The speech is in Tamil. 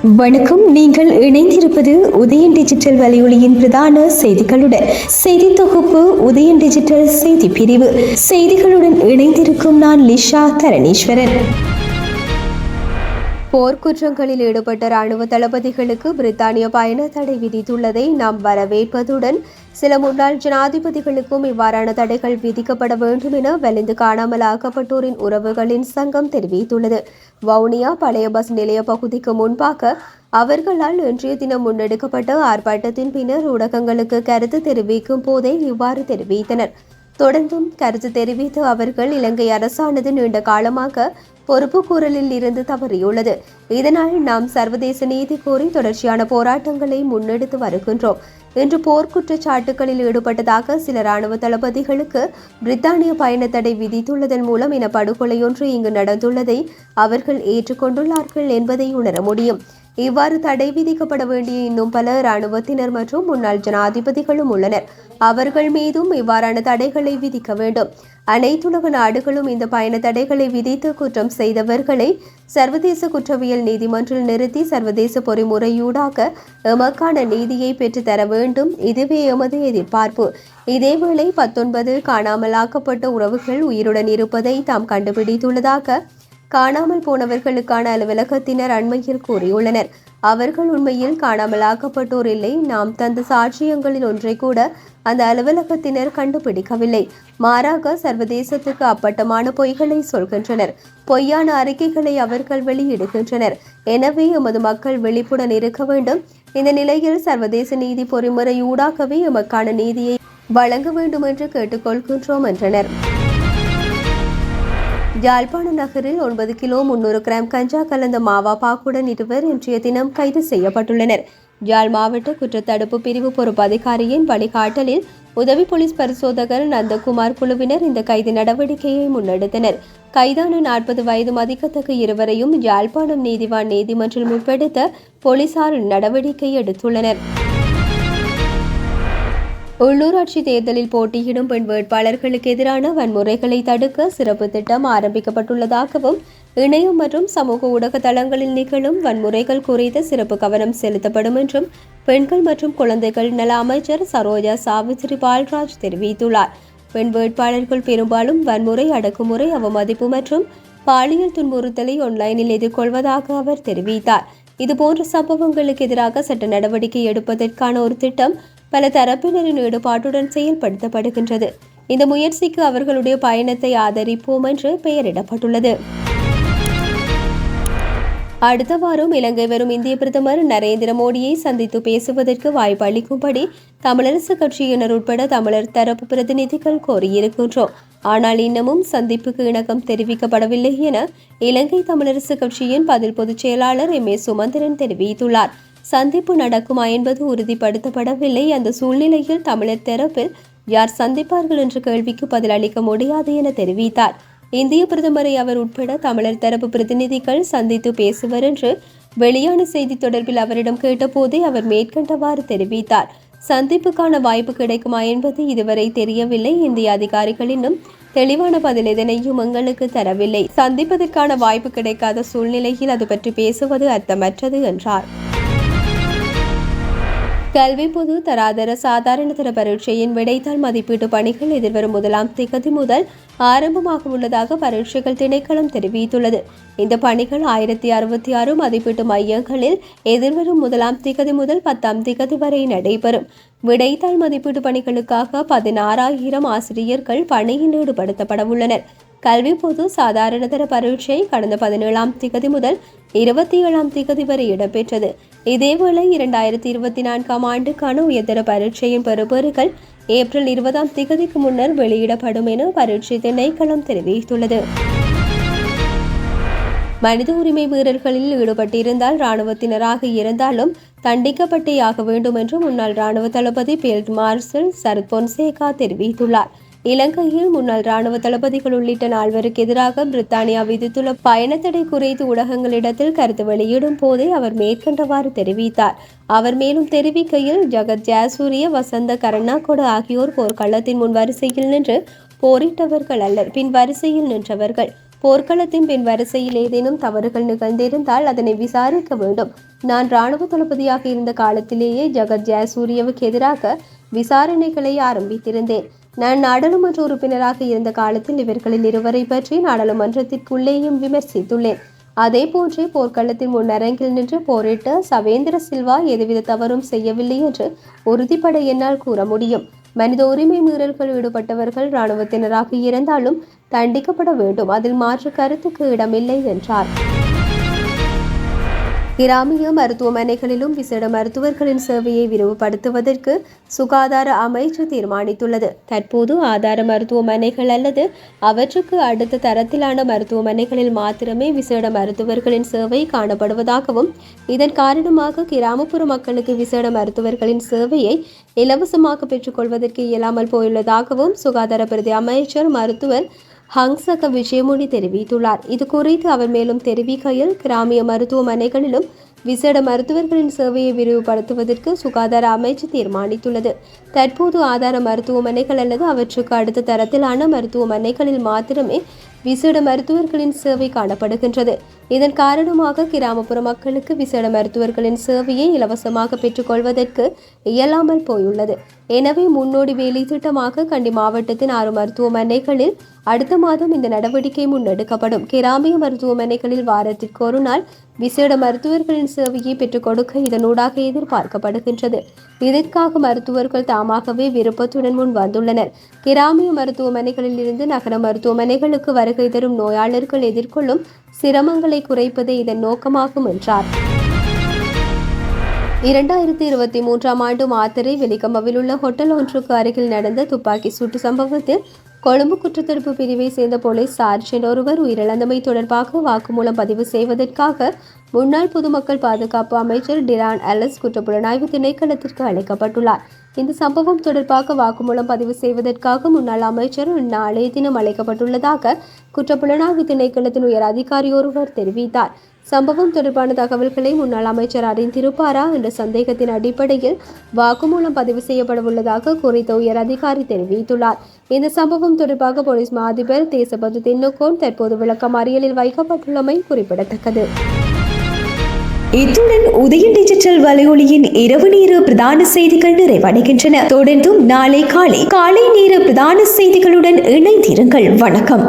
வணக்கம். நீங்கள் இணைந்திருப்பது உதயன் டிஜிட்டல் வலையொலியின் பிரதான செய்திகளுடன். செய்தி தொகுப்பு உதயன் டிஜிட்டல் செய்தி பிரிவு. செய்திகளுடன் இணைந்திருக்கும் நான் லிஷா தரணீஸ்வரன். போர்க்குற்றங்களில் ஈடுபட்ட ராணுவ தளபதிகளுக்கு பிரித்தானிய பயண தடை விதித்துள்ளதை நாம் வரவேற்பதுடன் சில முன்னாள் ஜனாதிபதிகளுக்கும் இவ்வாறான தடைகள் விதிக்கப்பட வேண்டும் என வலிந்து காணாமல் ஆக்கப்பட்டோரின் உறவுகளின் சங்கம் தெரிவித்துள்ளது. வவுனியா பழைய பஸ் நிலைய பகுதிக்கு முன்பாக அவர்களால் இன்றைய தினம் முன்னெடுக்கப்பட்ட ஆர்ப்பாட்டத்தின் பின்னர் ஊடகங்களுக்கு கருத்து தெரிவிக்கும் போதே இவ்வாறு தெரிவித்தனர். தொடர்ந்தும் கருத்து தெரிவித்த அவர்கள் இலங்கை அரசானது நீண்ட காலமாக பொறுப்புக்கூறலில் இருந்து தவறியுள்ளது. இதனால் நாம் சர்வதேச நீதி கோரி தொடர்ச்சியான போராட்டங்களை முன்னெடுத்து வருகின்றோம். இன்று போர்க்குற்றச்சாட்டுகளில் ஈடுபட்டதாக சில ராணுவ தளபதிகளுக்கு பிரித்தானிய பயண தடை விதித்துள்ளதன் மூலம் இனப்படுகொலையொன்று இங்கு நடந்துள்ளதை அவர்கள் ஏற்றுக்கொண்டுள்ளார்கள் என்பதை உணர முடியும். இவ்வாறு தடை விதிக்கப்பட வேண்டிய இன்னும் பல இராணுவத்தினர் மற்றும் முன்னாள் ஜனாதிபதிகளும் உள்ளனர். அவர்கள் மீதும் இவ்வாறான தடைகளை விதிக்க வேண்டும். அனைத்துலக நாடுகளும் இந்த பயண தடைகளை விதித்து குற்றம் செய்தவர்களை சர்வதேச குற்றவியல் நீதிமன்றில் நிறுத்தி சர்வதேச பொறிமுறையூடாக எமக்கான நீதியை பெற்றுத்தர வேண்டும். இதுவே எமது எதிர்பார்ப்பு. இதேவேளை 19 காணாமலாக்கப்பட்ட உறவுகள் உயிருடன் இருப்பதை தாம் கண்டுபிடித்துள்ளதாக காணாமல் போனவர்களுக்கான அலுவலகத்தினர் அண்மையில் கூறியுள்ளனர். அவர்கள் உண்மையில் காணாமலாக்கப்பட்டோர் இல்லை. நாம் தந்த சாட்சியங்களில் ஒன்றை கூட அந்த அலுவலகத்தினர் கண்டுபிடிக்கவில்லை. மாறாக சர்வதேசத்துக்கு அப்பட்டமான பொய்களை சொல்கின்றனர். பொய்யான அறிக்கைகளை அவர்கள் வெளியிடுகின்றனர். எனவே எமது மக்கள் விழிப்புடன் இருக்க வேண்டும். இந்த நிலையில் சர்வதேச நீதி பொறிமுறை ஊடாகவே எமக்கான நீதியை வழங்க வேண்டும் என்று கேட்டுக்கொள்கின்றோம் என்றனர். யாழ்ப்பாண நகரில் 9 கிலோ 300 கிராம் கஞ்சா கலந்த மாவா பாக்குடன் இருவர் இன்றைய தினம் கைது செய்யப்பட்டுள்ளனர். யாழ் மாவட்ட குற்றத்தடுப்பு பிரிவு பொறுப்பு அதிகாரியின் வழிகாட்டலில் உதவி போலீஸ் பரிசோதகர் நந்தகுமார் குழுவினர் இந்த கைது நடவடிக்கையை முன்னெடுத்தனர். கைதான 40 வயது மதிக்கத்தக்க இருவரையும் யாழ்ப்பாணம் நீதிவான் நீதிமன்றில் முற்படுத்த போலீசார் நடவடிக்கை எடுத்துள்ளனர். உள்ளூராட்சி தேர்தலில் போட்டியிடும் பெண் வேட்பாளர்களுக்கு எதிரான வன்முறைகளை தடுக்க சிறப்பு திட்டம் ஆரம்பிக்கப்பட்டுள்ளதாகவும் இணையம் மற்றும் சமூக ஊடக தளங்களில் நிகழும் வன்முறைகள் குறித்து சிறப்பு கவனம் செலுத்தப்படும் என்றும் பெண்கள் மற்றும் குழந்தைகள் நல அமைச்சர் சரோஜா சாவித்ரி பால்ராஜ் தெரிவித்துள்ளார். பெண் வேட்பாளர்கள் பெரும்பாலும் வன்முறை, அடக்குமுறை, அவமதிப்பு மற்றும் பாலியல் துன்புறுத்தலை ஆன்லைனில் எதிர்கொள்வதாக அவர் தெரிவித்தார். இதுபோன்ற சம்பவங்களுக்கு எதிராக சட்ட நடவடிக்கை எடுப்பதற்கான ஒரு திட்டம் பல தரப்பினரின் ஈடுபாட்டுடன் செயல்படுத்தப்படுகின்றது. இந்த முயற்சிக்கு அவர்களுடைய பயணத்தை ஆதரிப்போம் என்று பெயரிடப்பட்டுள்ளது. அடுத்த வாரம் இலங்கை வரும் இந்திய பிரதமர் நரேந்திர மோடியை சந்தித்து பேசுவதற்கு வாய்ப்பு அளிக்கும்படி தமிழரசு கட்சியினர் உட்பட தமிழர் தரப்பு பிரதிநிதிகள் கோரியிருக்கின்றோம். ஆனால் இன்னமும் சந்திப்புக்கு இணக்கம் தெரிவிக்கப்படவில்லை என இலங்கை தமிழரசு கட்சியின் பதில் பொதுச் செயலாளர் எம். ஏ. சுமந்திரன் தெரிவித்துள்ளார். சந்திப்பு நடக்குமா என்பது உறுதிப்படுத்தப்படவில்லை. அந்த சூழ்நிலையில் தமிழர் தரப்பில் யார் சந்திப்பார்கள் என்ற கேள்விக்கு பதில் அளிக்க முடியாது என தெரிவித்தார். இந்திய பிரதமரை அவர் உட்பட தமிழர் தரப்பு பிரதிநிதிகள் சந்தித்து பேசுவர் என்று வெளியான செய்தி தொடர்பில் அவரிடம் கேட்டபோதே அவர் மேற்கண்டவாறு தெரிவித்தார். சந்திப்புக்கான வாய்ப்பு கிடைக்குமா என்பது இதுவரை தெரியவில்லை. இந்திய அதிகாரிகள் இன்னும் தெளிவான பதில் எதனையும் எங்களுக்கு தரவில்லை. சந்திப்பதற்கான வாய்ப்பு கிடைக்காத சூழ்நிலையில் அது பற்றி பேசுவது அர்த்தமற்றது என்றார். கல்வி பொது தராதர சாதாரண தர பரீட்சையின் விடைத்தாள் மதிப்பீட்டு பணிகள் எதிர்வரும் 1ஆம் திகதி முதல் ஆரம்பமாக உள்ளதாக பரீட்சைகள் திணைக்களம் தெரிவித்துள்ளது. இந்த பணிகள் 1066 மதிப்பீட்டு மையங்களில் எதிர்வரும் 1ஆம் திகதி முதல் 10ஆம் திகதி வரை நடைபெறும். விடைத்தாள் மதிப்பீட்டு பணிகளுக்காக 16,000 ஆசிரியர்கள் பணியில் ஈடுபடுத்தப்பட உள்ளனர். கல்வி பொது சாதாரண தர பரீட்சை கடந்த 17ஆம் திகதி முதல் 27ஆம் திகதி வரை இடம்பெற்றது. இதேவேளை 2024ஆம் ஆண்டுக்கான உயர்தர பரீட்சையின் பெறுபேறுகள் ஏப்ரல் 20ஆம் திகதிக்கு முன்னர் வெளியிடப்படும் என பரீட்சை திணைக்களம் தெரிவித்துள்ளது. மனித உரிமை மீறல்களில் ஈடுபட்டிருந்தால் இராணுவத்தினராக இருந்தாலும் தண்டிக்கப்பட்டேயாக வேண்டும் என்று முன்னாள் இராணுவ தளபதி ஃபீல்ட் மார்ஷல் சரத் பொன்சேகா தெரிவித்துள்ளார். இலங்கையில் முன்னாள் இராணுவ தளபதிகள் உள்ளிட்ட 4 எதிராக பிரித்தானியா விதித்துள்ள பயணத்தடை குறித்து ஊடகங்களிடத்தில் கருத்து வெளியிடும் போதே அவர் மேற்கண்டவாறு தெரிவித்தார். அவர் மேலும் தெரிவிக்கையில், ஜகத் ஜயசூரிய, வசந்த கருணாகொட ஆகியோர் போர்க்களத்தின் முன் வரிசையில் நின்று போரிட்டவர்கள் அல்லர், பின் வரிசையில் நின்றவர்கள். போர்க்களத்தின் பின் வரிசையில் ஏதேனும் தவறுகள் நிகழ்ந்திருந்தால் அதனை விசாரிக்க வேண்டும். நான் இராணுவ தளபதியாக இருந்த காலத்திலேயே ஜகத் ஜெயசூரியவுக்கு எதிராக விசாரணைகளை ஆரம்பித்திருந்தேன். நான் நாடாளுமன்ற உறுப்பினராக இருந்த காலத்தில் இவர்களில் இருவரை பற்றி நாடாளுமன்றத்திற்குள்ளேயும் விமர்சித்துள்ளேன். அதே போன்றே போர்க்களத்தின் முன்னரங்கில் நின்று போரிட்ட சவேந்திர சில்வா எதுவித தவறும் செய்யவில்லை என்று உறுதிப்பட என்னால் கூற முடியும். மனித உரிமை மீறல்கள் ஈடுபட்டவர்கள் இராணுவத்தினராக இருந்தாலும் தண்டிக்கப்பட வேண்டும். அதில் மாற்று கருத்துக்கு இடமில்லை என்றார். கிராமிய மருத்துவமனைகளிலும் விசேட மருத்துவர்களின் சேவையை விரிவுபடுத்துவதற்கு சுகாதார அமைச்சு தீர்மானித்துள்ளது. தற்போது ஆதார மருத்துவமனைகள் அல்லது அவற்றுக்கு அடுத்த தரத்திலான மருத்துவமனைகளில் மாத்திரமே விசேட மருத்துவர்களின் சேவை காணப்படுவதாகவும் இதன் காரணமாக கிராமப்புற மக்களுக்கு விசேட மருத்துவர்களின் சேவையை இலவசமாக பெற்றுக்கொள்வதற்கு இயலாமல் போயுள்ளதாகவும் சுகாதார பிரதி அமைச்சர் மருத்துவர் ஹங்சக விஜயமுனி தெரிவித்துள்ளார். இது குறித்து அவர் மேலும் தெரிவிக்கையில், கிராமிய மருத்துவமனைகளிலும் விசேட மருத்துவர்களின் சேவையை விரிவுபடுத்துவதற்கு சுகாதார அமைச்சு தீர்மானித்துள்ளது. தற்போது ஆதார மருத்துவமனைகள் அல்லது அவற்றுக்கு அடுத்த தரத்திலான மருத்துவமனைகளில் மாத்திரமே விசேட மருத்துவர்களின் சேவை காணப்படுகின்றது. இதன் காரணமாக கிராமப்புற மக்களுக்கு விசேட மருத்துவர்களின் சேவையை இலவசமாக பெற்றுக்கொள்வதற்கு இயலாமல் போயுள்ளது. எனவே முன்னோடி வேலை திட்டமாக கண்டி மாவட்டத்தின் 6 மருத்துவமனைகளில் அடுத்த மாதம் இந்த நடவடிக்கை முன்னெடுக்கப்படும். கிராமிய மருத்துவமனைகளில் வாரத்திற்கு ஒரு நாள் விசேட மருத்துவர்களின் சேவையை பெற்றுக் கொடுக்க இதனூடாக எதிர்பார்க்கப்படுகின்றது. இதற்காக மருத்துவர்கள் தாமாகவே விருப்பத்துடன் முன் வந்துள்ளனர். கிராமிய மருத்துவமனைகளில் இருந்து நகர மருத்துவமனைகளுக்கு வருகை தரும் நோயாளர்கள் எதிர்கொள்ளும் சிரமங்களை குறைப்பதே இதன் நோக்கமாகும் என்றார். 2023ஆம் ஆண்டு மாத்தறை வெலிகமவில் உள்ள ஹோட்டல் ஒன்றுக்கு அருகில் நடந்த துப்பாக்கி சூட்டு சம்பவத்தில் கொழும்பு குற்றத்தடுப்பு பிரிவை சேர்ந்த போலீஸ் சார்ஜென்ட் ஒருவர் உயிரிழந்தமை தொடர்பாக வாக்குமூலம் பதிவு செய்வதற்காக முன்னாள் பொதுமக்கள் பாதுகாப்பு அமைச்சர் டிரான் அலஸ் குற்றப்புலனாய்வு திணைக்களத்திற்கு அழைக்கப்பட்டுள்ளார். இந்த சம்பவம் தொடர்பாக வாக்குமூலம் பதிவு செய்வதற்காக முன்னாள் அமைச்சர் நாளைய தினம் அழைக்கப்பட்டுள்ளதாக குற்றப்புலனாய்வு திணைக்களத்தின் உயர் அதிகாரி ஒருவர் தெரிவித்தார். சம்பவம் தொடர்பான தகவல்களை முன்னாள் அமைச்சர் அறிந்திருப்பாரா என்ற சந்தேகத்தின் அடிப்படையில் வாக்குமூலம் பதிவு செய்யப்பட உள்ளதாக குறித்த உயர் அதிகாரி தெரிவித்துள்ளார். இந்த சம்பவம் தொடர்பாக போலீஸ் மா அதிபர் தேசபந்து தென்னக்கோன் தற்போது விளக்கமறியலில் வைக்கப்பட்டுள்ளமை குறிப்பிடத்தக்கது. இத்துடன் உதயம் டிஜிட்டல் வலையொலியின் இரவு நேர பிரதான செய்திகள் நிறைவடைகின்றன. தொடர்ந்தும் நாளை காலை நேர பிரதான செய்திகளுடன் இணைந்திருங்கள். வணக்கம்.